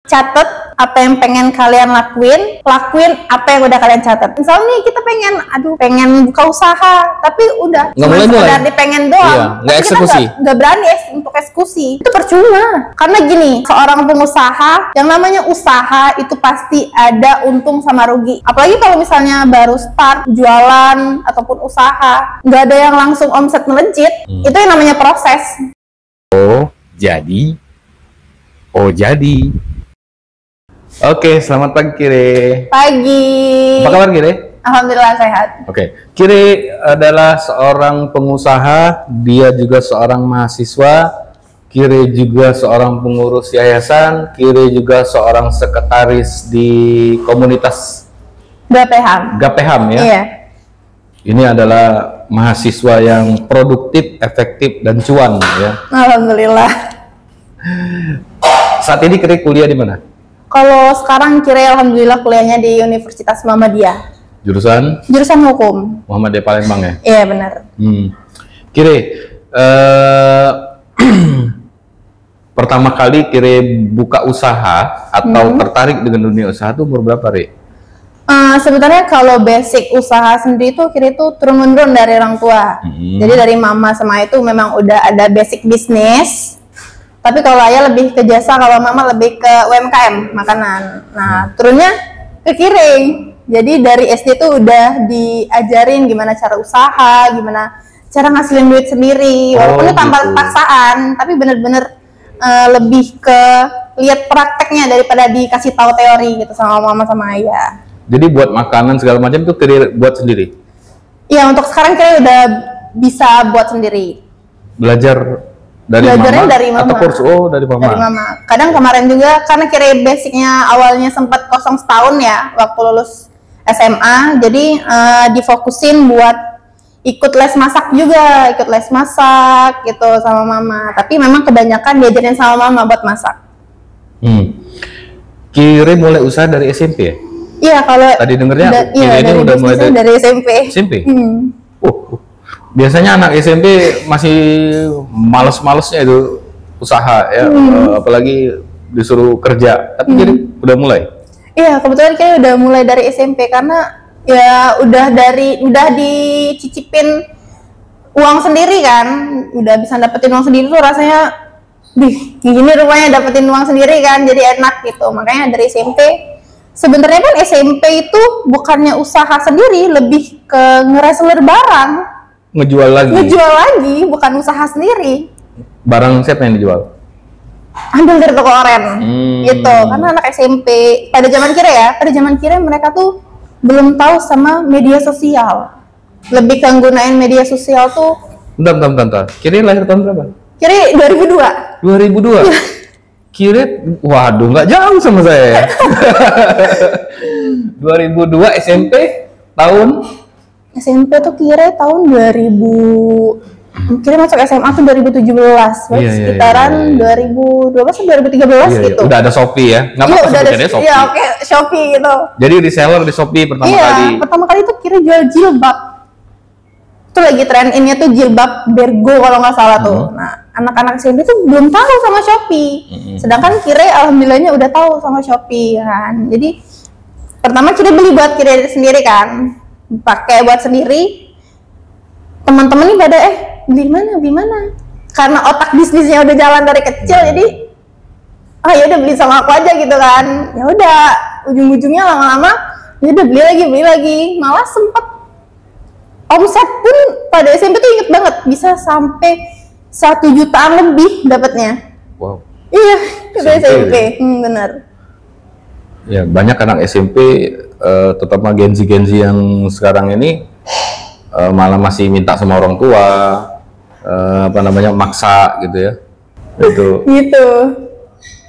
catat apa yang pengen kalian lakuin apa yang udah kalian catat. Misalnya nih kita pengen buka usaha, tapi udah nggak mulai sekedar pengen doang, iya, nggak eksekusi, nggak berani untuk eksekusi, itu percuma. Karena gini, seorang pengusaha, yang namanya usaha itu pasti ada untung sama rugi. Apalagi kalau misalnya baru start jualan ataupun usaha, nggak ada yang langsung omset melejit, itu yang namanya proses. Jadi. Oke, selamat pagi Kire. Pagi. Apa kabar Kire? Alhamdulillah sehat. Oke, Kire adalah seorang pengusaha, dia juga seorang mahasiswa, Kire juga seorang pengurus yayasan, Kire juga seorang sekretaris di komunitas Gapeham ya. Iya. Ini adalah mahasiswa yang produktif, efektif, dan cuan ya. Alhamdulillah. Saat ini Kire kuliah di mana? Kalau sekarang Kire alhamdulillah kuliahnya di Universitas Muhammadiyah. Jurusan hukum. Muhammadiyah Palembang ya? Iya benar. Kire, pertama kali Kire buka usaha atau tertarik dengan dunia usaha itu umur berapa, Ri? Sebenarnya kalau basic usaha sendiri tuh Kire tuh turun-menurun dari orang tua. Jadi dari mama sama itu memang udah ada basic bisnis. Tapi kalau ayah lebih ke jasa, kalau mama lebih ke UMKM makanan. Nah, turunnya ke Kire. Jadi dari SD tuh udah diajarin gimana cara usaha, gimana cara ngasilin duit sendiri. Walaupun itu tanpa paksaan, tapi bener-bener lebih ke lihat prakteknya daripada dikasih tahu teori gitu sama mama sama ayah. Jadi buat makanan segala macam tuh Kire buat sendiri? Iya, untuk sekarang Kire udah bisa buat sendiri. Belajarnya dari mama atau kursus? Dari mama. Kadang kemarin juga karena Kire basicnya awalnya sempat kosong setahun ya waktu lulus SMA, jadi difokusin buat ikut les masak juga, gitu sama mama. Tapi memang kebanyakan diajarin sama mama buat masak. Kire mulai usaha dari SMP ya? Iya, kalau tadi dengernya ini udah mulai dari SMP. Biasanya anak SMP masih males-malesnya itu usaha ya, apalagi disuruh kerja. Tapi jadi udah mulai. Iya, kebetulan kayak udah mulai dari SMP karena ya udah dicicipin uang sendiri kan, udah bisa dapetin uang sendiri tuh rasanya, gini rupanya dapetin uang sendiri kan, jadi enak gitu. Makanya dari SMP. Sebenarnya kan SMP itu bukannya usaha sendiri, lebih ke ngereseller barang. Ngejual lagi, bukan usaha sendiri. Barang siapa yang dijual? Ambil dari toko oren, gitu. Karena anak SMP pada zaman Kire mereka tuh belum tahu sama media sosial. Lebih ke nggunain media sosial tuh. Bentar. Kire lahir tahun berapa? Kire 2002. 2002. Kire, waduh, nggak jauh sama saya. 2002 SMP tahun. SMP tuh Kire tahun 2000. Kire masuk SMA tuh 2017. Sekitaran 2012 atau 2013 gitu. Udah ada Shopee ya? Nggak apa-apa sebutannya Shopee. Iya, oke, Shopee gitu. Jadi reseller di Shopee pertama kali. Iya, pertama kali tuh Kire jual jilbab. Itu lagi tren innya tuh jilbab Bergo kalau nggak salah tuh. Nah, anak-anak SMP tuh belum tahu sama Shopee. Sedangkan Kire alhamdulillahnya udah tahu sama Shopee kan. Jadi pertama Kire beli buat Kire sendiri kan. Pakai buat sendiri. Teman-teman nih pada beli mana? Karena otak bisnisnya udah jalan dari kecil, jadi ya udah beli sama aku aja gitu kan. Ya udah, ujung-ujungnya lama-lama ya udah beli lagi. Malah sempet omset pun pada SMP tuh inget banget bisa sampai 1 jutaan lebih dapatnya. Wow. Iya, dari SMP. Benar. Ya, banyak anak SMP, terutama Gen Z yang sekarang ini malah masih minta sama orang tua, maksa gitu ya. Gitu.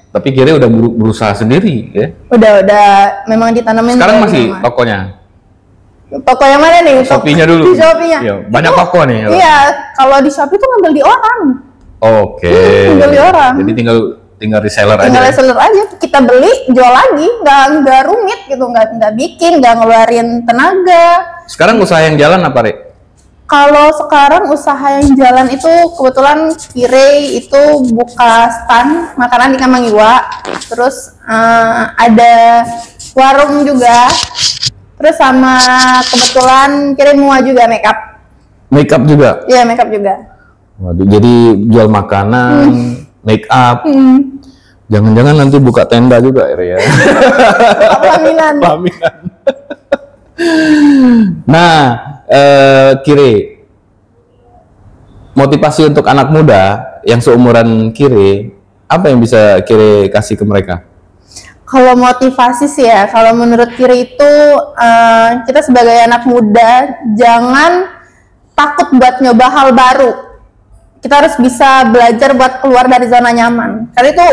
Tapi Kire udah berusaha sendiri ya? Udah memang ditanamin. Sekarang masih tokonya? Toko yang mana nih? Shopee-nya dulu? Di Shopee-nya. Ya, banyak toko nih? Iya, kalau di Shopee tuh ngambil di orang. Oke. Ngambil di orang. Jadi tinggal reseller aja? Tinggal reseller aja, kita beli, jual lagi, nggak rumit gitu, nggak bikin, nggak ngeluarin tenaga. Sekarang usaha yang jalan apa, Rek? Kalau sekarang usaha yang jalan itu kebetulan Kire itu buka stand makanan di Kamangiwa, terus ada warung juga, terus sama kebetulan Kire mua juga makeup. Makeup juga? Iya, makeup juga. Waduh, jadi jual makanan, makeup. Jangan-jangan nanti buka tenda juga ya? Pelaminan. Pelaminan. Nah, Kire, motivasi untuk anak muda yang seumuran Kire, apa yang bisa Kire kasih ke mereka? Kalau motivasi sih ya, kalau menurut Kire itu kita sebagai anak muda jangan takut buat nyoba hal baru. Kita harus bisa belajar buat keluar dari zona nyaman. Karena itu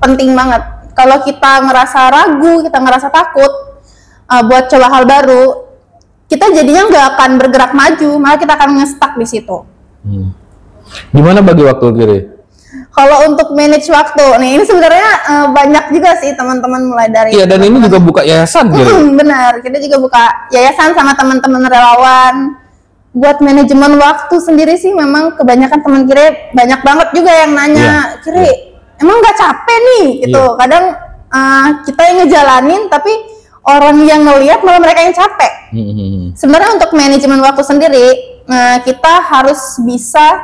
penting banget. Kalau kita ngerasa ragu, kita ngerasa takut buat coba hal baru, kita jadinya nggak akan bergerak maju, malah kita akan nge-stuck di situ. Gimana bagi waktu Kire? Kalau untuk manage waktu, nih ini sebenarnya banyak juga sih teman-teman mulai dari. Iya, dan ini juga buka yayasan Kire. Benar, kita juga buka yayasan sama teman-teman relawan. Buat manajemen waktu sendiri sih memang kebanyakan teman Kire banyak banget juga yang nanya, Kire emang nggak capek nih gitu. Kadang kita yang ngejalanin tapi orang yang ngelihat malah mereka yang capek. Sebenarnya untuk manajemen waktu sendiri kita harus bisa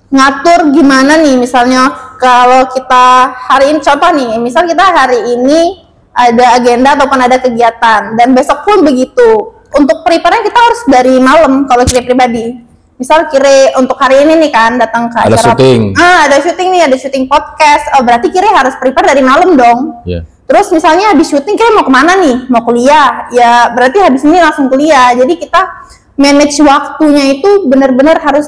ngatur gimana nih, misalnya kalau kita hari ini, contoh nih, misal kita hari ini ada agenda ataupun ada kegiatan dan besok pun begitu. Untuk prepare-nya kita harus dari malam kalau Kire pribadi. Misal Kire untuk hari ini nih kan datang ke ada acara syuting. Ada syuting nih, ada syuting podcast. Berarti Kire harus prepare dari malam dong. Terus misalnya habis syuting Kire mau kemana nih? Mau kuliah. Ya berarti habis ini langsung kuliah. Jadi kita manage waktunya itu benar-benar harus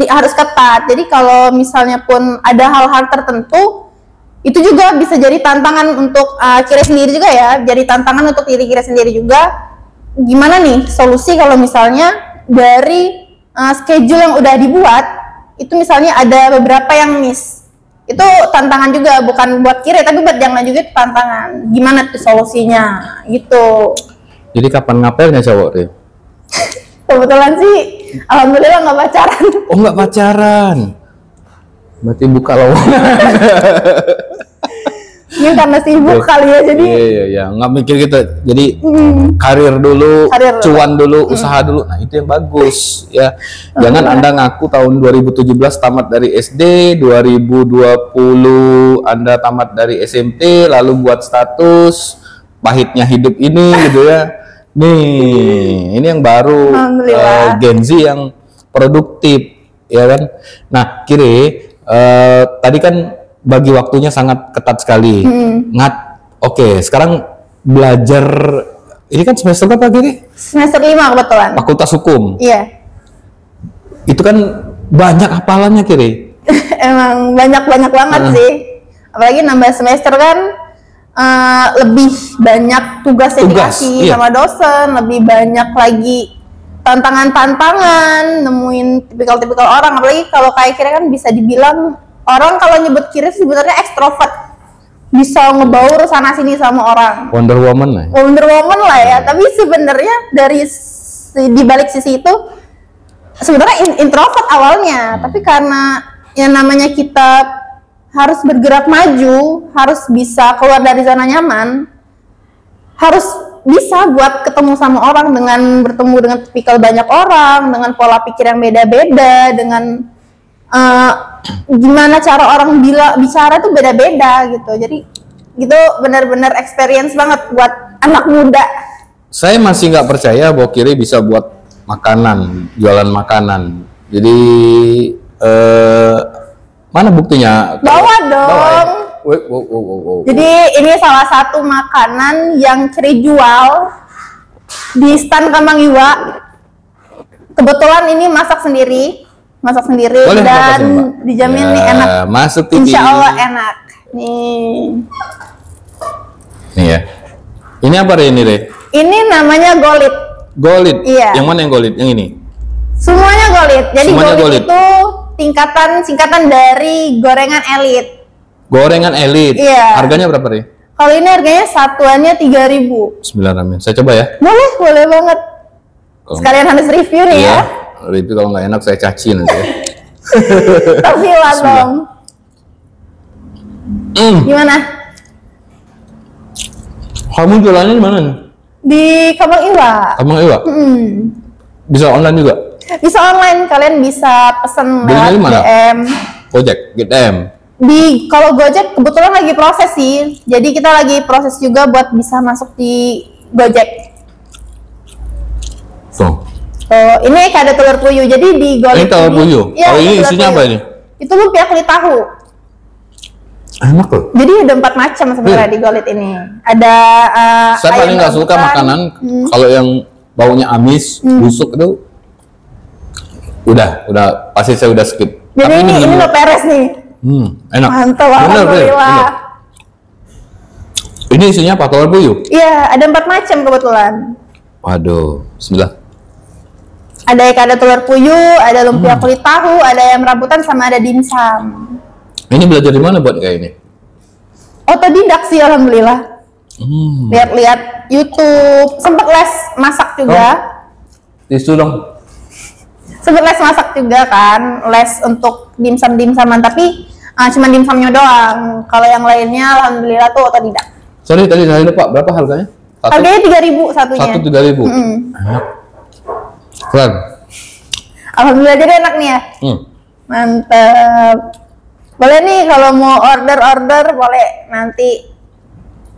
harus ketat. Jadi kalau misalnya pun ada hal-hal tertentu, itu juga bisa jadi tantangan untuk Kire sendiri juga ya. Jadi tantangan untuk diri Kire sendiri juga. Gimana nih solusi kalau misalnya dari schedule yang udah dibuat, itu misalnya ada beberapa yang miss. Itu tantangan juga, bukan buat Kire tapi buat yang lain juga itu tantangan. Gimana tuh solusinya gitu. Jadi kapan ngapelnya cowok deh? Kebetulan sih alhamdulillah nggak pacaran. Oh, nggak pacaran, berarti buka lowongan. Ini karena sibuk kali ya, jadi iya nggak mikir gitu. Jadi karir dulu, cuan dulu, usaha dulu. Nah itu yang bagus ya. Jangan Anda ngaku tahun 2017 tamat dari SD, 2020 Anda tamat dari SMP, lalu buat status pahitnya hidup ini gitu ya. Nih, ini yang baru Gen Z yang produktif, ya kan? Nah, Kire, tadi kan bagi waktunya sangat ketat sekali. Oke, sekarang belajar, ini kan semester berapa Kire? Semester 5 kebetulan. Fakultas Hukum. Iya. Itu kan banyak hafalannya Kire. Emang banyak banget sih. Apalagi nambah semester kan. Lebih banyak tugasnya dikasih sama dosen, lebih banyak lagi tantangan-tantangan, nemuin tipikal-tipikal orang. Apalagi kalau kayak Kire kan bisa dibilang orang kalau nyebut Kire sebenarnya ekstrovert, bisa ngebaur sana sini sama orang. Wonder Woman lah ya. Tapi sebenarnya dari di balik sisi itu sebenarnya introvert awalnya, tapi karena yang namanya kita harus bergerak maju, harus bisa keluar dari zona nyaman, harus bisa buat ketemu sama orang, dengan bertemu dengan tipikal banyak orang, dengan pola pikir yang beda-beda, dengan gimana cara orang bicara tuh beda-beda gitu. Jadi gitu benar-benar experience banget buat anak muda. Saya masih nggak percaya bahwa Kire bisa buat makanan, jualan makanan. Jadi mana buktinya? Bawa dong. Wow. Jadi ini salah satu makanan yang Kire jual di stand Kamangiwa. Kebetulan ini masak sendiri boleh, dan dijamin nih enak. Masuk TV. Insya Allah enak. Nih ya. Ini apa ini deh? Ini namanya golit. Golit. Iya. Yang mana yang golit? Yang ini? Semuanya golit. Jadi semuanya golit itu singkatan dari gorengan elit. Gorengan elit. Iya. Harganya berapa deh? Kalau ini harganya satuannya 3.000. Bismillahirrahmanirrahim. Saya coba ya. Boleh banget. Sekalian harus review nih ya. Review, kalau nggak enak saya caci nanti ya. Tapi lah dong. Gimana? Kamu jualannya di mana nih? Di Kemang Iwa. Kemang Iwa? Bisa online juga? Bisa online, kalian bisa pesan lewat DM. Gojek, GTM. Kalau Gojek kebetulan lagi proses sih. Jadi kita lagi proses juga buat bisa masuk di Gojek. Tuh. Ini kayak ada telur puyuh. Jadi di Golit ini telur puyuh. Ya, ini isinya apa ini? Itu lumpia kulit tahu. Enak loh. Jadi ada 4 macam sebenarnya di Golit ini. Ada saya paling nggak suka makanan kalau yang baunya amis, busuk itu udah pasti saya udah skip. Jadi ini lo peres nih. Enak. Mantap, alhamdulillah. Ini isinya apa? Telur puyuh? Iya, ada 4 macam kebetulan. Waduh, bismillah. Ada telur puyuh, ada lumpia kulit tahu, ada ayam rambutan, sama ada dimsum. Ini belajar di mana buat kayak ini? Otodidak sih, alhamdulillah. Lihat-lihat YouTube, sempet les masak juga. Tisu dong. Sempet les masak juga kan, les untuk dimsum-dimsuman, tapi cuma dimsumnya doang. Kalau yang lainnya alhamdulillah tuh otodidak. Sorry, tadi saya lupa, berapa harganya? Harganya 3.000 satunya. Satu 3.000. Enak. Keren. Alhamdulillah, jadi enak nih ya. Mantep. Boleh nih kalau mau order boleh nanti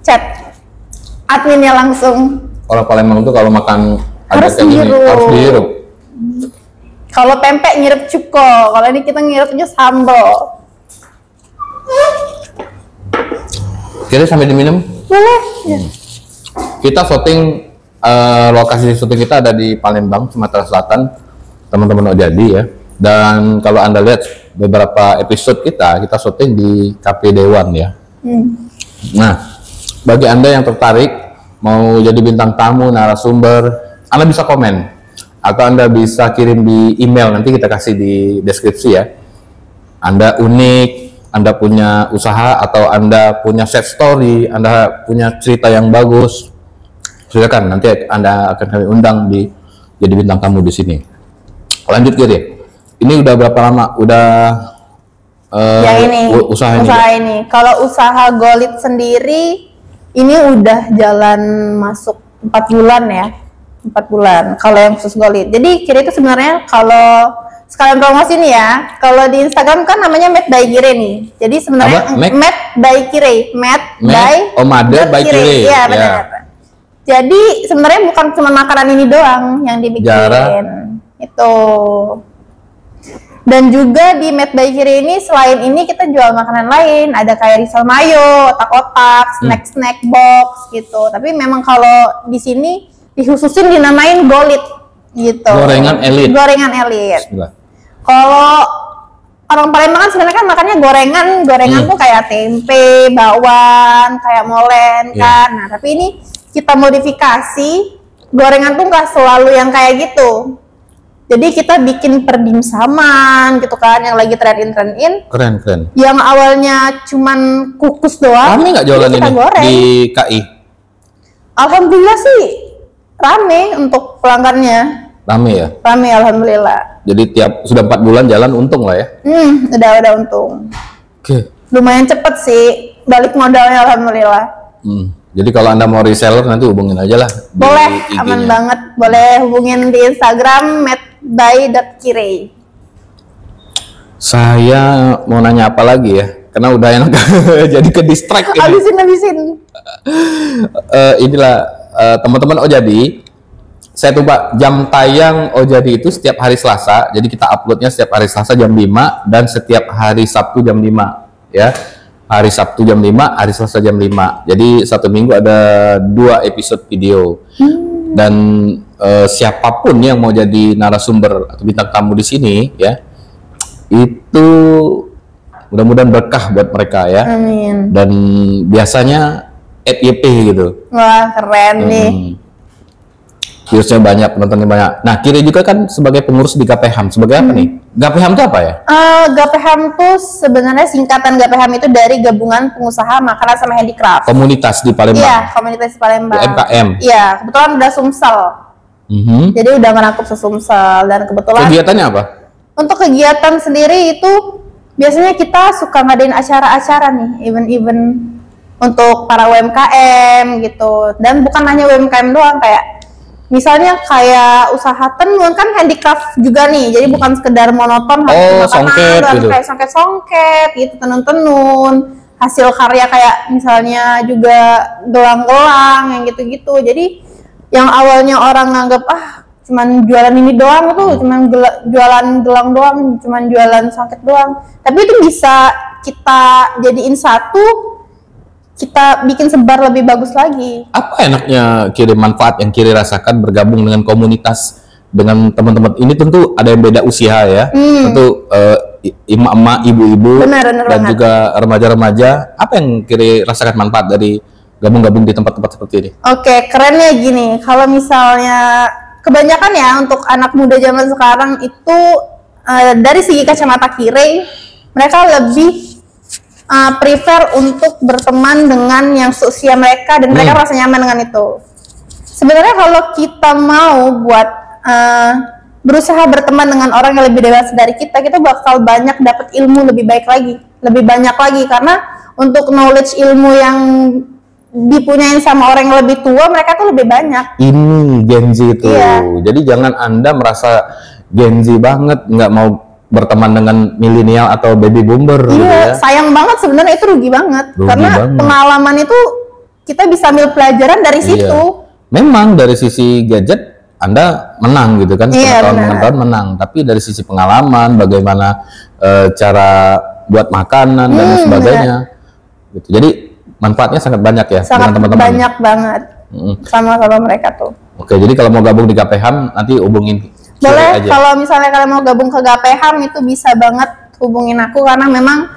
chat adminnya langsung. Orang Palembang tuh kalau makan harus dihirup. Kalau pempek ngirup cuko, kalau ini kita ngirupnya sambal. Kita sambil diminum? Boleh. Kita syuting, lokasi syuting kita ada di Palembang, Sumatera Selatan, teman-teman Ojadi ya. Dan kalau Anda lihat beberapa episode kita syuting di Cafe Dewan ya. Nah, bagi Anda yang tertarik mau jadi bintang tamu, narasumber, Anda bisa komen atau Anda bisa kirim di email, nanti kita kasih di deskripsi ya. Anda unik, Anda punya usaha atau Anda punya set story, Anda punya cerita yang bagus, silakan, nanti Anda akan kami undang jadi bintang tamu di sini. Lanjut Giri. Ini udah berapa lama? Usaha ini? Kalau usaha Golit sendiri ini udah jalan masuk 4 bulan ya. 4 bulan kalau yang khusus Golit. Jadi Kire itu sebenarnya, kalau sekalian promosi nih ya, kalau di Instagram kan namanya Made by Kire nih. Jadi sebenarnya Made by Kire, Made by Kire. Iya benar. Jadi sebenarnya bukan cuma makanan ini doang yang dibikin. Itu. Dan juga di Made by Kire ini, selain ini kita jual makanan lain, ada kayak risol mayo, otak-otak, snack box gitu. Tapi memang kalau di sini dikhususin dinamain Golit gitu. Gorengan elit. Kalau orang Palembang kan sebenarnya kan makannya gorengan tuh kayak tempe, bakwan, kayak molen kan. Nah, tapi ini kita modifikasi, gorengan tuh nggak selalu yang kayak gitu. Jadi kita bikin perdimsaman gitu kan, yang lagi trend in. Keren. Yang awalnya cuman kukus doang. Rame nggak jualan ini di KI? Alhamdulillah sih rame untuk pelanggannya. Rame ya? Rame alhamdulillah. Jadi sudah 4 bulan jalan, untung lah ya? Udah untung. Oke. Lumayan cepet sih balik modalnya alhamdulillah. Jadi kalau Anda mau reseller nanti hubungin aja lah. Boleh, aman banget. Boleh hubungin di Instagram @madeby.kire. Saya mau nanya apa lagi ya? Karena udah enak jadi ke distract. Habisin. Inilah teman-teman Ojadi. Saya coba jam tayang Ojadi itu setiap hari Selasa. Jadi kita uploadnya setiap hari Selasa jam 5 dan setiap hari Sabtu jam 5 ya. Hari Sabtu jam 5, hari Selasa jam 5. Jadi satu minggu ada 2 episode video. Dan siapapun yang mau jadi narasumber atau bintang tamu di sini ya, itu mudah-mudahan berkah buat mereka ya. Amin. Dan biasanya FYP gitu. Wah, keren nih. Viewsnya banyak, penontonnya banyak. Nah, Kire juga kan sebagai pengurus di GAPEHAM. Sebagai apa nih? GAPEHAM itu apa ya? GAPEHAM tuh sebenarnya singkatan GAPEHAM itu dari Gabungan Pengusaha Makanan sama Handicraft. Komunitas di Palembang. Iya, komunitas di Palembang. UMKM. Iya, kebetulan udah Sumsel. Jadi udah ngerangkup sesumsel. Dan kebetulan kegiatannya apa? Untuk kegiatan sendiri itu biasanya kita suka ngadain acara-acara nih, event-event untuk para UMKM gitu. Dan bukan hanya UMKM doang, kayak misalnya kayak usaha tenun kan handicraft juga nih, jadi bukan sekedar monoton harus songket gitu. Kayak songket-songket gitu, tenun-tenun, hasil karya kayak misalnya juga gelang-gelang yang gitu-gitu. Jadi yang awalnya orang nganggap cuman jualan ini doang tuh, cuman jualan gelang doang, cuman jualan songket doang, tapi itu bisa kita jadiin satu, kita bikin sebar lebih bagus lagi. Apa enaknya Kire, manfaat yang Kire rasakan bergabung dengan komunitas dengan teman-teman ini? Tentu ada yang beda usia ya, tentu emak-emak, ibu-ibu, dan banget. Juga remaja-remaja. Apa yang Kire rasakan manfaat dari gabung-gabung di tempat-tempat seperti ini? Oke, kerennya gini, kalau misalnya kebanyakan ya untuk anak muda zaman sekarang itu dari segi kacamata Kire, mereka lebih prefer untuk berteman dengan yang seusia mereka dan mereka merasa nyaman dengan itu. Sebenarnya kalau kita mau buat berusaha berteman dengan orang yang lebih dewasa dari kita bakal banyak dapat ilmu lebih baik lagi, lebih banyak lagi, karena untuk knowledge ilmu yang dipunyain sama orang yang lebih tua, mereka tuh lebih banyak. Ini Gen Z itu. Iya. Jadi jangan Anda merasa Gen Z banget, nggak mau berteman dengan milenial atau baby boomer. Iya, gitu ya. Sayang banget sebenarnya, itu rugi banget. Karena pengalaman itu kita bisa ambil pelajaran dari situ. Memang dari sisi gadget Anda menang gitu kan, pengetahuan menang. Tapi dari sisi pengalaman, bagaimana cara buat makanan dan sebagainya. Gitu. Jadi manfaatnya sangat banyak ya. Sangat teman-teman. Banyak banget. Sama-sama mereka tuh. Oke, jadi kalau mau gabung di Gapehan nanti hubungin. Boleh, kalau misalnya kalian mau gabung ke Gapehan itu bisa banget hubungin aku, karena memang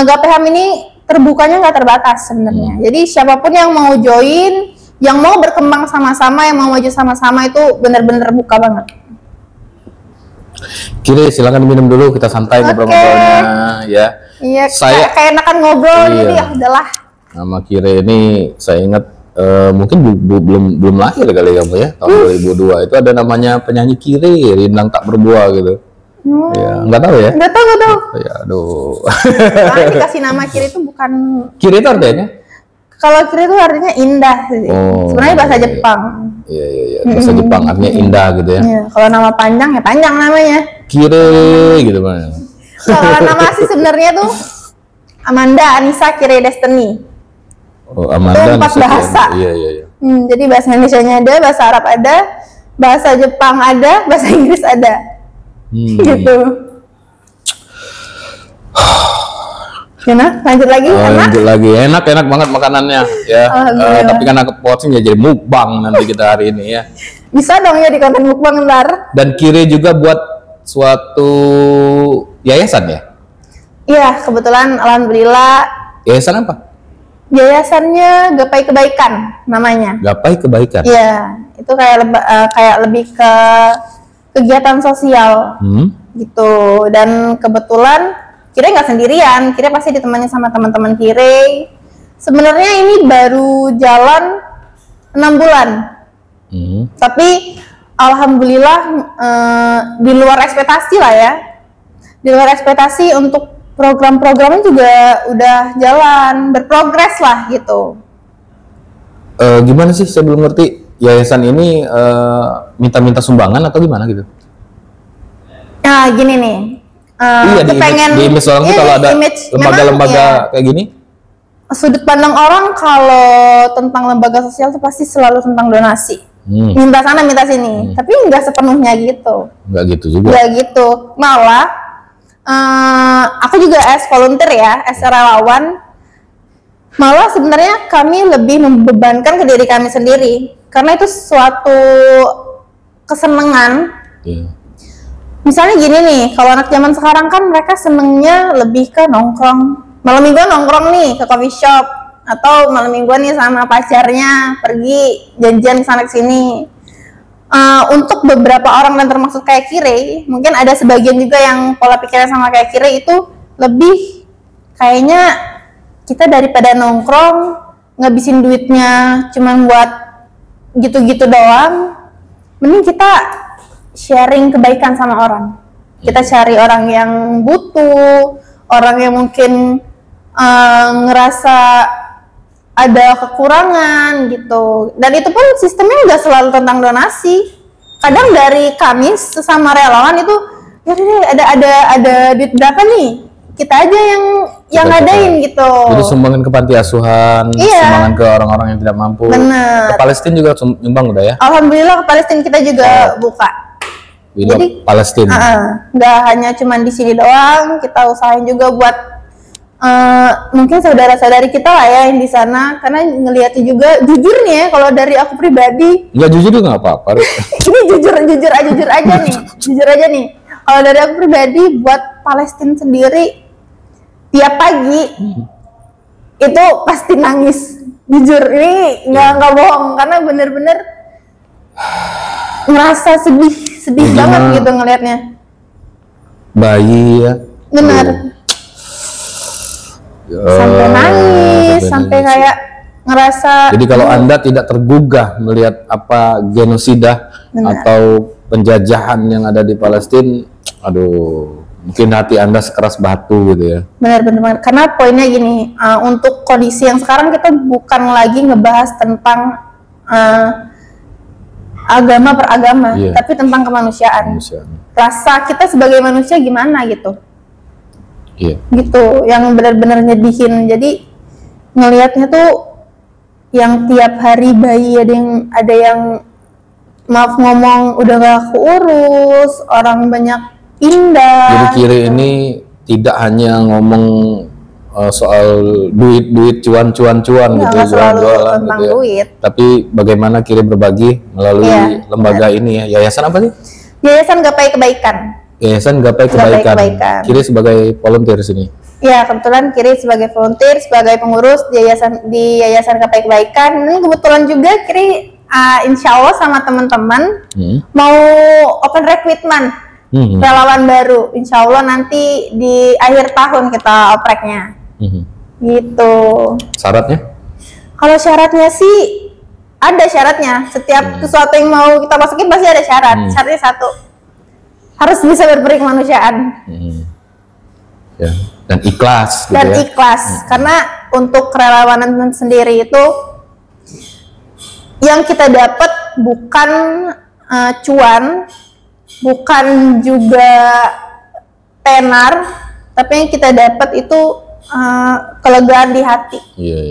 Gapehan ini terbukanya nggak terbatas sebenarnya. Jadi siapapun yang mau join, yang mau berkembang sama-sama, yang mau maju sama-sama, itu benar-benar buka banget. Kire, silakan minum dulu, kita santai ngobrol-ngobrolnya ya. Iya, kayak enakan ngobrol, jadi ya udahlah. Nama Kire ini saya ingat mungkin belum lahir kali kamu ya, tahun 2002 itu ada namanya penyanyi Kire, Rindang Tak Berbuah gitu. Ya, nggak tahu ya? Nggak tahu. Ya, aduh. Karena dikasih nama Kire itu bukan. Kire itu artinya? Kalau Kire itu artinya indah sih. Sebenarnya bahasa Jepang. Iya. Bahasa Jepang artinya indah gitu ya. Iya. Kalau nama panjang ya panjang namanya. Kire gitu kan. Kalau nama asli sebenarnya tuh Amanda Anissa Kire Destiny. Amanda, itu 4 bahasa. Iya. Jadi bahasa Indonesianya ada, bahasa Arab ada, bahasa Jepang ada, bahasa Inggris ada. Gitu. Gimana? Lanjut lagi? Lanjut lagi. Enak banget makanannya ya. Tapi kan aku porsinya jadi mukbang nanti kita hari ini ya. Bisa dong ya di konten mukbang ntar. Dan Kire juga buat suatu yayasan ya? Iya, kebetulan alhamdulillah. Yayasan apa? Yayasannya Gapai Kebaikan namanya. Gapai Kebaikan. Iya, itu kayak lebih ke kegiatan sosial gitu. Dan kebetulan Kire nggak sendirian, Kire pasti ditemani sama teman-teman Kire. Sebenarnya ini baru jalan 6 bulan, tapi alhamdulillah di luar ekspektasi lah ya. Di luar ekspektasi, untuk program-programnya juga udah jalan, berprogres lah gitu. Gimana sih, saya belum ngerti, yayasan ini minta-minta sumbangan atau gimana gitu? Nah gini nih, iya, di image orang tuh kalau ada lembaga-lembaga kayak gini, sudut pandang orang kalau tentang lembaga sosial tuh pasti selalu tentang donasi, minta sana minta sini, tapi nggak sepenuhnya gitu. Nggak gitu juga. Nggak gitu, malah aku juga as volunteer ya, as relawan, malah sebenarnya kami lebih membebankan ke diri kami sendiri, karena itu suatu kesenangan. Misalnya gini nih, kalau anak zaman sekarang kan mereka senengnya lebih ke nongkrong, malam mingguan nongkrong nih ke coffee shop, atau malam mingguan nih sama pacarnya pergi janjian sana sini. Untuk beberapa orang dan termasuk kayak Kire, mungkin ada sebagian juga yang pola pikirnya sama kayak Kire, itu lebih kayaknya kita daripada nongkrong ngabisin duitnya cuman buat gitu-gitu doang, mending kita sharing kebaikan sama orang. Kita cari orang yang butuh, orang yang mungkin ngerasa ada kekurangan gitu. Dan itu pun sistemnya nggak selalu tentang donasi. Kadang dari kami sesama relawan itu, ya ada duit berapa nih? Kita aja yang ngadain gitu. Jadi sumbangin ke panti asuhan, sumbangin ke orang-orang yang tidak mampu. Bener. Ke Palestina juga nyumbang udah ya? Alhamdulillah ke Palestina kita juga buka. Jadi Palestina. Nggak hanya cuman di sini doang, kita usahain juga buat mungkin saudara-saudari kita lah ya yang di sana, karena ngelihatnya juga jujur nih ya, kalau dari aku pribadi. Nggak jujur juga nggak apa-apa. Ini jujur aja nih. Kalau dari aku pribadi buat Palestina sendiri tiap pagi itu pasti nangis. Jujur ini nggak bohong, karena bener-bener ngerasa sedih banget gitu ngelihatnya. Bayi ya. Bener. Sampai nangis, sampai kayak ngerasa. Jadi kalau Anda tidak tergugah melihat apa genosida atau penjajahan yang ada di Palestina, aduh, mungkin hati Anda sekeras batu gitu ya. Benar-benar. Karena poinnya gini, untuk kondisi yang sekarang kita bukan lagi ngebahas tentang agama per agama, tapi tentang kemanusiaan. Rasa kita sebagai manusia gimana gitu. Gitu, yang benar-benar nyedihin. Jadi ngelihatnya tuh yang tiap hari bayi ada yang maaf ngomong udah gak keurus, orang banyak pindah. Jadi Kire ini tidak hanya ngomong soal duit cuan gitu, jualan tentang gitu ya. Duit. Tapi bagaimana Kire berbagi melalui lembaga ini ya. Yayasan apa sih? Yayasan Gapai Kebaikan. Yayasan Gapai Kebaikan. Kire sebagai volunteer sini. Ya, kebetulan Kire sebagai volunteer, sebagai pengurus di Yayasan Gapai Kebaikan. Dan kebetulan juga Kire insya Allah sama teman-teman mau open recruitment relawan baru. Insya Allah nanti di akhir tahun kita opreknya. Gitu. Syaratnya? Kalau syaratnya sih ada syaratnya. Setiap sesuatu yang mau kita masukin pasti ada syarat. Syaratnya satu, harus bisa berberi kemanusiaan. Ya. Dan ikhlas. Dan gitu ya. Ikhlas. Karena untuk kerelawanan sendiri itu yang kita dapat bukan cuan, bukan juga tenar, tapi yang kita dapat itu kelegaan di hati.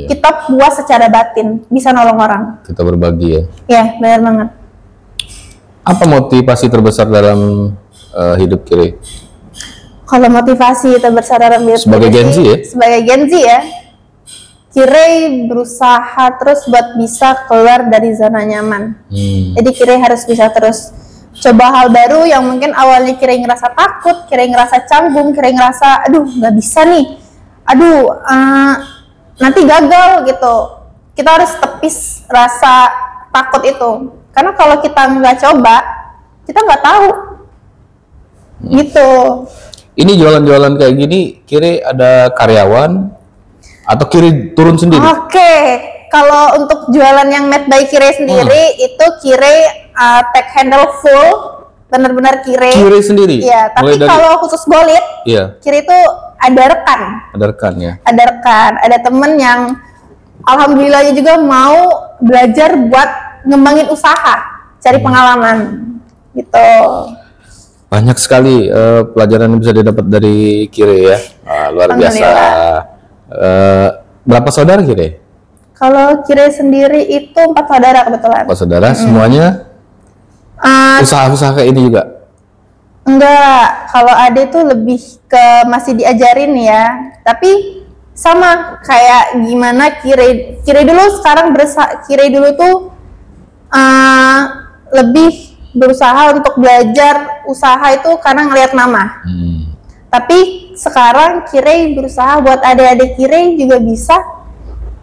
Kita puas secara batin, bisa nolong orang. Kita berbagi ya. Ya, benar banget. Apa motivasi terbesar dalam hidup Kire? Kalau motivasi terbesar dalam hidup sebagai Gen Z ya? Sebagai Gen Z ya, Kire berusaha terus buat bisa keluar dari zona nyaman. Jadi Kire harus bisa terus coba hal baru yang mungkin awalnya Kire ngerasa takut, Kire ngerasa canggung, Kire ngerasa aduh nggak bisa nih, aduh nanti gagal gitu. Kita harus tepis rasa takut itu, karena kalau kita nggak coba, kita nggak tahu. Gitu. Ini jualan-jualan kayak gini, Kire ada karyawan atau Kire turun sendiri? Oke, kalau untuk jualan yang made by Kire sendiri itu Kire take handle full, benar-benar Kire sendiri. Iya, tapi kalau khusus bolit, Kire itu ada rekan. Ada rekan ya. Ada rekan, ada temen yang alhamdulillahnya juga mau belajar buat ngembangin usaha, cari pengalaman, gitu. Banyak sekali pelajaran yang bisa didapat dari Kire ya. Luar biasa. Berapa saudara Kire? Kalau Kire sendiri itu 4 saudara kebetulan. 4 saudara, semuanya usaha-usaha kayak ini juga? Enggak, kalau Ade tuh lebih ke masih diajarin ya. Tapi sama kayak gimana Kire dulu sekarang Kire dulu tuh lebih berusaha untuk belajar usaha itu karena ngelihat mama. Tapi sekarang Kire berusaha buat adik-adik Kire juga bisa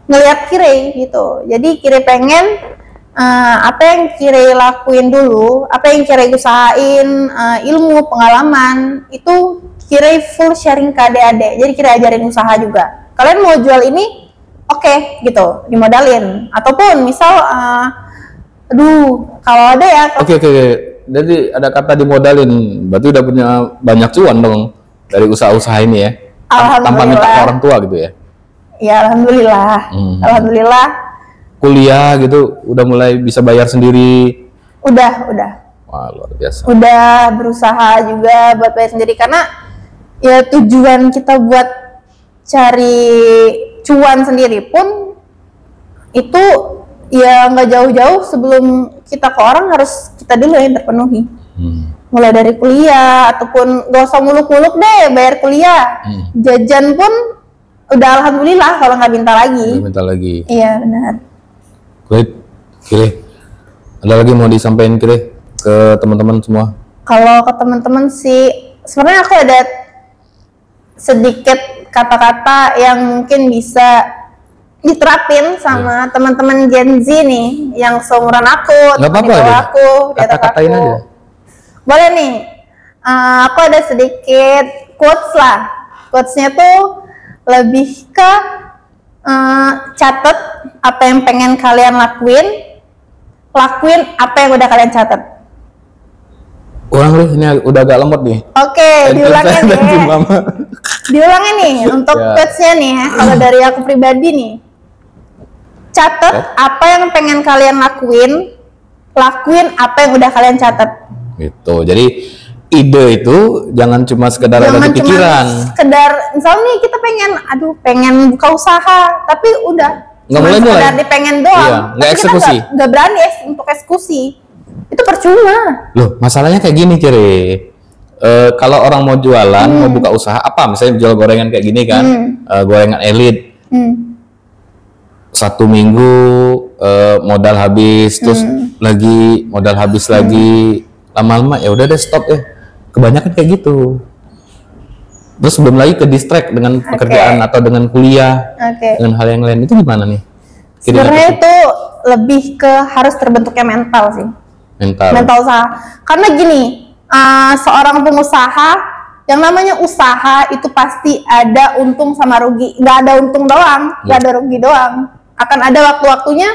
ngelihat Kire gitu. Jadi Kire pengen apa yang Kire lakuin dulu, apa yang Kire usahain, ilmu, pengalaman itu Kire full sharing ke adik-adik. Jadi Kire ajarin usaha juga. Kalian mau jual ini, oke, gitu, dimodalin. Ataupun misal Aduh, kalau ada ya. Oke. Jadi ada kata dimodalin, berarti udah punya banyak cuan dong dari usaha-usaha ini ya. Tanpa minta ke orang tua gitu ya. Ya alhamdulillah. Alhamdulillah. Kuliah gitu udah mulai bisa bayar sendiri. Udah. Wah, luar biasa. Udah berusaha juga buat bayar sendiri karena ya tujuan kita buat cari cuan sendiri pun itu ya nggak jauh-jauh sebelum kita ke orang harus kita dulu yang terpenuhi. Mulai dari kuliah ataupun gak usah muluk-muluk deh bayar kuliah. Jajan pun udah alhamdulillah kalau nggak minta lagi. Iya benar. Kire. Ada lagi mau disampaikan Kire ke teman-teman semua? Kalau ke teman-teman sih sebenarnya aku ada sedikit kata-kata yang mungkin bisa diterapin sama teman-teman Gen Z nih yang seumuran aku, nggak apa-apa ya? Kata-katain aja. Boleh nih. Aku ada sedikit quotes lah. Quotesnya tuh lebih ke catat apa yang pengen kalian lakuin apa yang udah kalian catat. Orang nih ini udah agak lemot nih. Oke, diulangin nih. Diulangin nih untuk quotesnya nih ya. Kalau dari aku pribadi nih. Catat apa yang pengen kalian lakuin apa yang udah kalian catat. Gitu. Jadi ide itu jangan cuma sekedar ada di pikiran. Sekedar misalnya nih kita pengen buka usaha, tapi udah nggak mulai sekedar dipengen doang. Iya, nggak eksekusi. Nggak berani untuk eksekusi. Itu percuma. Loh, masalahnya kayak gini Kire. Kalau orang mau jualan, mau buka usaha apa? Misalnya jual gorengan kayak gini kan, gorengan elit. 1 minggu modal habis, terus lagi modal habis lagi, lama-lama ya udah deh stop ya. Kebanyakan kayak gitu. Terus belum lagi ke distract dengan pekerjaan atau dengan kuliah, dengan hal yang lain. Itu gimana nih? Sebenarnya itu lebih ke harus terbentuknya mental sih. Mental usaha. Karena gini, seorang pengusaha yang namanya usaha itu pasti ada untung sama rugi. Nggak ada untung doang, nggak ada rugi doang. Akan ada waktu-waktunya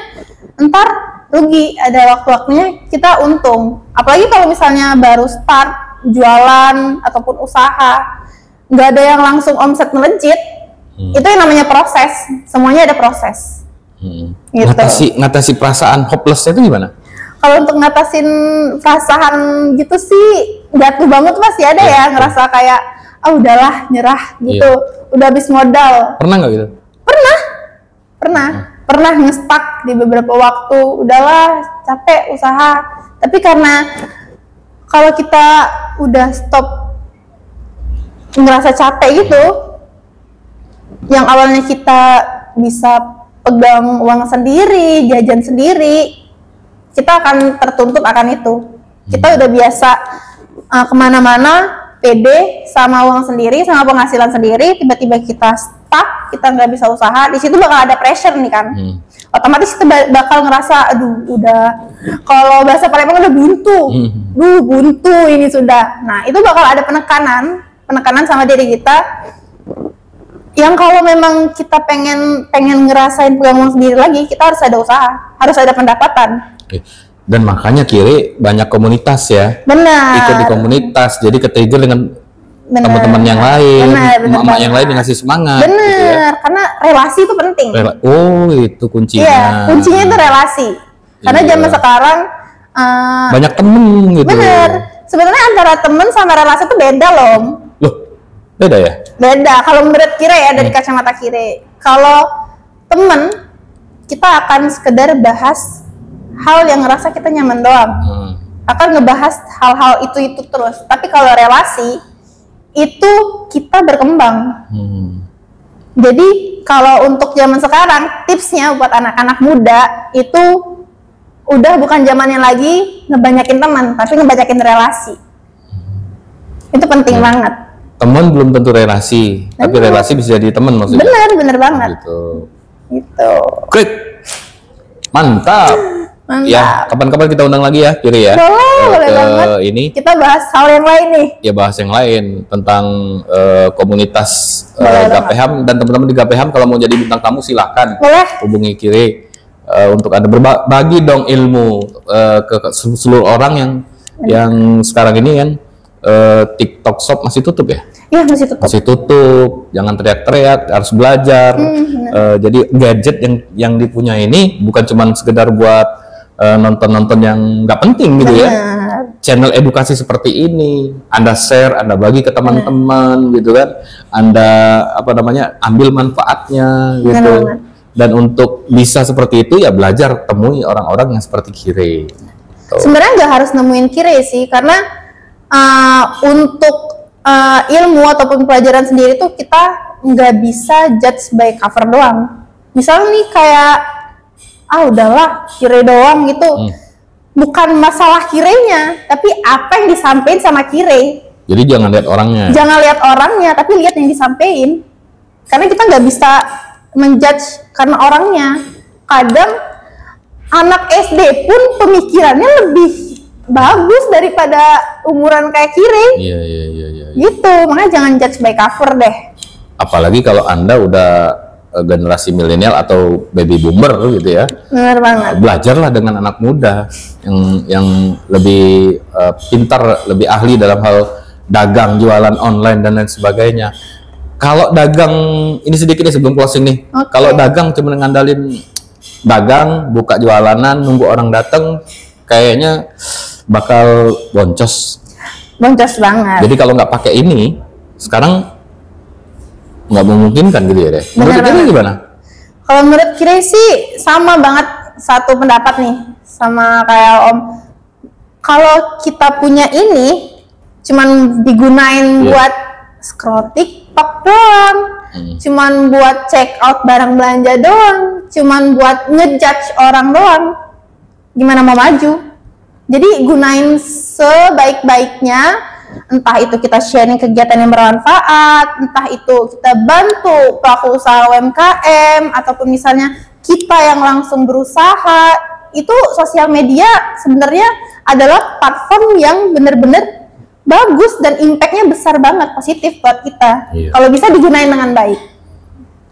ntar rugi, ada waktu-waktunya kita untung. Apalagi kalau misalnya baru start jualan ataupun usaha, nggak ada yang langsung omset melejit. Itu yang namanya proses. Semuanya ada proses. Gitu. Ngatasi perasaan hopeless itu gimana? Kalau untuk ngatasin perasaan gitu sih jatuh banget pasti ada ya ngerasa kayak udahlah nyerah gitu, udah habis modal. Pernah nggak gitu? Pernah ngestak di beberapa waktu, udahlah capek usaha. Tapi karena kalau kita udah stop ngerasa capek gitu, yang awalnya kita bisa pegang uang sendiri, jajan sendiri, kita akan tertuntut akan itu. Kita udah biasa kemana-mana pede sama uang sendiri, sama penghasilan sendiri, tiba-tiba kita stuck, kita nggak bisa usaha, di situ bakal ada pressure nih kan. Otomatis kita bakal ngerasa, aduh udah, kalau bahasa Palembang udah buntu, buntu ini sudah. Nah itu bakal ada penekanan sama diri kita, yang kalau memang kita pengen ngerasain pegang uang sendiri lagi, kita harus ada usaha, harus ada pendapatan. Dan makanya Kiri banyak komunitas ya. Benar. Ikut di komunitas, jadi ke-trigger dengan teman-teman yang lain, emak-emak yang lain ngasih semangat. Benar, gitu ya. karena relasi itu penting. Itu kuncinya. Iya, kuncinya itu relasi. Karena zaman sekarang banyak temen gitu. Benar. Sebenarnya antara temen sama relasi itu beda loh. Loh, beda ya? Beda. Kalau menurut Kire ya dari kacamata Kire. Kalau temen kita akan sekedar bahas hal yang ngerasa kita nyaman doang, akan ngebahas hal-hal itu terus. Tapi kalau relasi itu kita berkembang. Jadi kalau untuk zaman sekarang tipsnya buat anak-anak muda itu udah bukan zamannya lagi ngebanyakin teman, tapi ngebanyakin relasi. Itu penting banget. Teman belum tentu relasi, tapi relasi bisa jadi teman maksudnya. Bener banget. Gitu. Great, mantap. Ya, kapan-kapan kita undang lagi ya, Kiri ya. Boleh banget. Ini kita bahas hal yang lain nih. Ya bahas yang lain tentang komunitas Gapeham, dan teman-teman di Gapeham kalau mau jadi bintang tamu silahkan hubungi Kiri. untuk Anda berbagi dong ilmu ke seluruh orang yang sekarang ini kan TikTok Shop masih tutup ya? Iya, masih tutup. Masih tutup. Jangan teriak-teriak, harus belajar. Jadi gadget yang dipunya ini bukan cuma sekedar buat nonton-nonton yang nggak penting gitu ya. Channel edukasi seperti ini, Anda share, Anda bagi ke teman-teman gitu kan. Anda ambil manfaatnya gitu. Dan untuk bisa seperti itu ya belajar temui orang-orang yang seperti Kire. Sebenarnya nggak harus nemuin Kire sih, karena untuk ilmu ataupun pelajaran sendiri tuh kita nggak bisa judge by cover doang. Misalnya nih kayak udahlah Kire doang gitu, bukan masalah Kirenya, tapi apa yang disampaikan sama Kire. Jadi jangan lihat orangnya. Jangan lihat orangnya, tapi lihat yang disampaikan. Karena kita nggak bisa menjudge karena orangnya. Kadang anak SD pun pemikirannya lebih bagus daripada umuran kayak Kire. Iya. Gitu, makanya jangan judge by cover deh. Apalagi kalau Anda udah generasi milenial atau baby boomer gitu ya. Benar banget. Belajarlah dengan anak muda yang lebih pintar, lebih ahli dalam hal dagang, jualan online dan lain sebagainya. Kalau dagang, ini sedikit nih sebelum closing nih. Kalau dagang cuma ngandalin dagang, buka jualanan, nunggu orang datang, kayaknya bakal boncos. Boncos banget. Jadi kalau nggak pakai ini, sekarang nggak memungkinkan gitu ya deh. Menurut Kire gimana? Kalau menurut Kire sih sama banget, satu pendapat nih sama kayak Om. Kalau kita punya ini, cuman digunain buat scroll TikTok doang, cuman buat check out barang belanja doang, cuman buat ngejudge orang doang, gimana mau maju? Jadi gunain sebaik-baiknya, entah itu kita sharing kegiatan yang bermanfaat, entah itu kita bantu pelaku usaha UMKM, ataupun misalnya kita yang langsung berusaha. Itu sosial media sebenarnya adalah platform yang benar-benar bagus dan impact-nya besar banget, positif buat kita. Kalau bisa digunain dengan baik.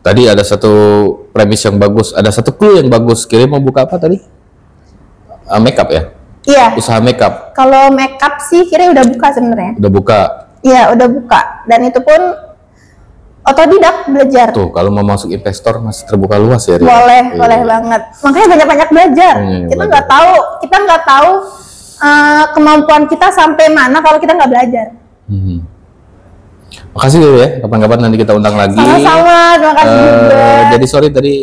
Tadi ada satu premis yang bagus, ada satu clue yang bagus. Kira mau buka apa tadi? Makeup ya? Iya. Usaha makeup. Kalau makeup sih Kira udah buka sebenarnya. Udah buka? Iya, udah buka. Dan itu pun otodidak belajar. Tuh, kalau mau masuk investor masih terbuka luas ya? Boleh banget. Makanya banyak-banyak belajar. Kita nggak tahu kemampuan kita sampai mana kalau kita nggak belajar. Makasih dulu ya, kapan-kapan nanti kita undang lagi. Sama-sama, terima kasih juga. Jadi sorry tadi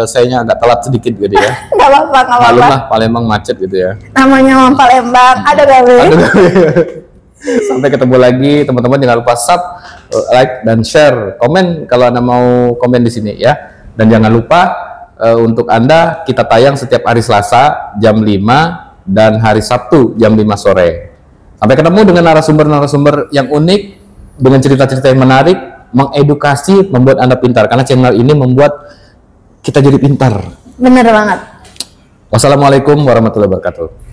sayanya agak telat sedikit gitu ya. Nggak apa-apa. Malum lah, Palembang macet gitu ya. Namanya orang Palembang, ada gawe. Sampai ketemu lagi, teman-teman jangan lupa like dan share, komen kalau Anda mau komen di sini ya. Dan jangan lupa untuk Anda kita tayang setiap hari Selasa jam 5 dan hari Sabtu jam 5 sore. Sampai ketemu dengan narasumber-narasumber yang unik, dengan cerita-cerita yang menarik, mengedukasi, membuat Anda pintar. Karena channel ini membuat kita jadi pintar. Bener banget. Wassalamualaikum warahmatullahi wabarakatuh.